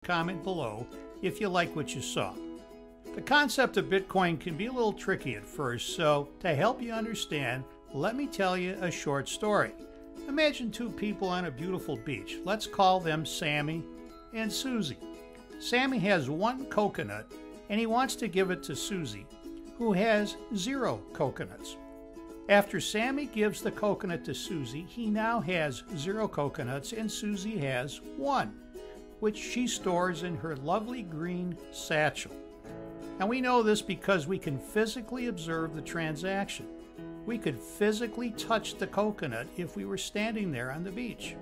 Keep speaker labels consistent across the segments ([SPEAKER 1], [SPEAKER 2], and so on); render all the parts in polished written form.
[SPEAKER 1] comment below if you like what you saw. The concept of Bitcoin can be a little tricky at first, so to help you understand, let me tell you a short story. Imagine two people on a beautiful beach. Let's call them Sammy and Susie. Sammy has one coconut and he wants to give it to Susie, who has 0 coconuts. After Sammy gives the coconut to Susie, he now has 0 coconuts and Susie has 1, which she stores in her lovely green satchel. And we know this because we can physically observe the transaction. We could physically touch the coconut if we were standing there on the beach.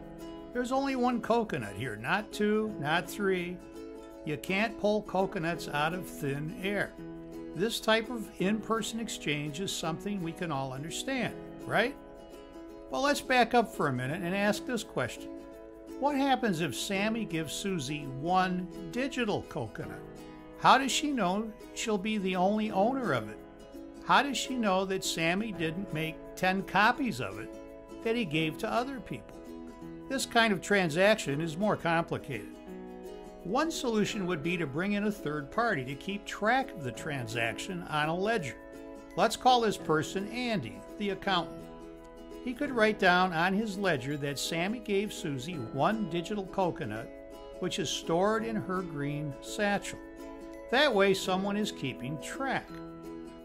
[SPEAKER 1] There's only 1 coconut here, not 2, not 3. You can't pull coconuts out of thin air. This type of in-person exchange is something we can all understand, right? Well, let's back up for a minute and ask this question. What happens if Sammy gives Susie 1 digital coconut? How does she know she'll be the only owner of it? How does she know that Sammy didn't make 10 copies of it that he gave to other people? This kind of transaction is more complicated. One solution would be to bring in a third party to keep track of the transaction on a ledger. Let's call this person Andy, the accountant. He could write down on his ledger that Sammy gave Susie 1 digital coconut, which is stored in her green satchel. That way someone is keeping track.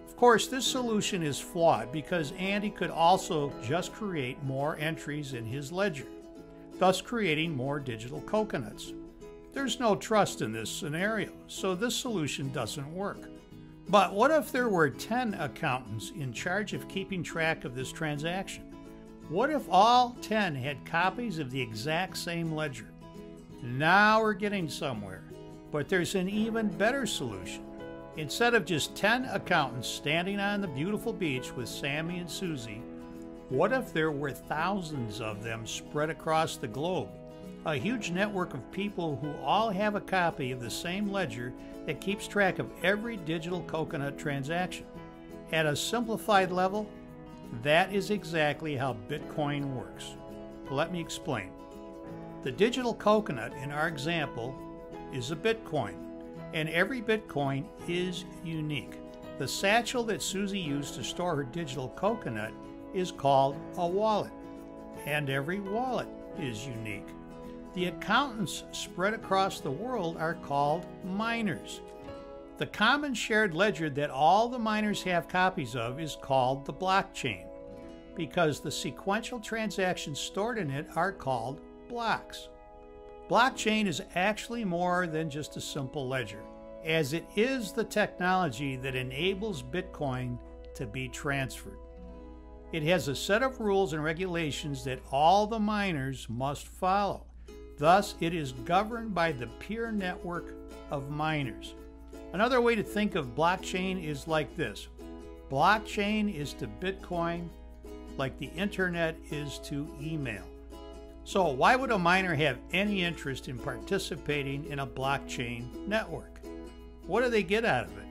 [SPEAKER 1] Of course, this solution is flawed because Andy could also just create more entries in his ledger, thus creating more digital coconuts. There's no trust in this scenario, so this solution doesn't work. But what if there were 10 accountants in charge of keeping track of this transaction? What if all 10 had copies of the exact same ledger? Now we're getting somewhere. But there's an even better solution. Instead of just 10 accountants standing on the beautiful beach with Sammy and Susie, what if there were thousands of them spread across the globe? A huge network of people who all have a copy of the same ledger that keeps track of every digital coconut transaction. At a simplified level, that is exactly how Bitcoin works. Let me explain. The digital coconut in our example is a Bitcoin, and every Bitcoin is unique. The satchel that Susie used to store her digital coconut is called a wallet, and every wallet is unique. The accountants spread across the world are called miners. The common shared ledger that all the miners have copies of is called the blockchain, because the sequential transactions stored in it are called blocks. Blockchain is actually more than just a simple ledger, as it is the technology that enables Bitcoin to be transferred. It has a set of rules and regulations that all the miners must follow. Thus, it is governed by the peer network of miners. Another way to think of blockchain is like this. Blockchain is to Bitcoin like the internet is to email. So why would a miner have any interest in participating in a blockchain network? What do they get out of it?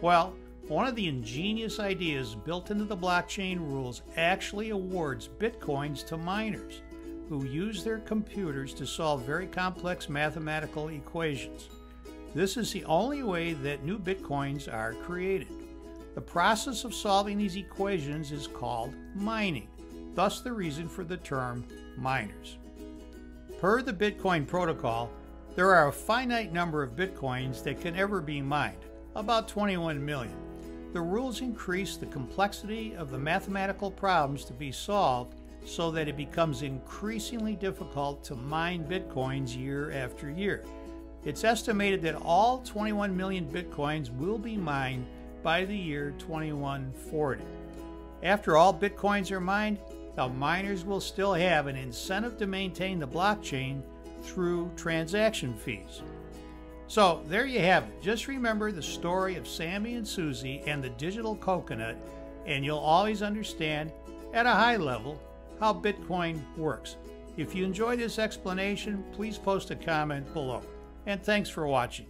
[SPEAKER 1] Well, one of the ingenious ideas built into the blockchain rules actually awards Bitcoins to miners who use their computers to solve very complex mathematical equations. This is the only way that new Bitcoins are created. The process of solving these equations is called mining, thus the reason for the term miners. Per the Bitcoin protocol, there are a finite number of Bitcoins that can ever be mined, about 21 million. The rules increase the complexity of the mathematical problems to be solved so that it becomes increasingly difficult to mine Bitcoins year after year. It's estimated that all 21 million Bitcoins will be mined by the year 2140. After all Bitcoins are mined, the miners will still have an incentive to maintain the blockchain through transaction fees. So there you have it. Just remember the story of Sammy and Susie and the digital coconut, and you'll always understand at a high level how Bitcoin works. If you enjoyed this explanation, please post a comment below. And thanks for watching.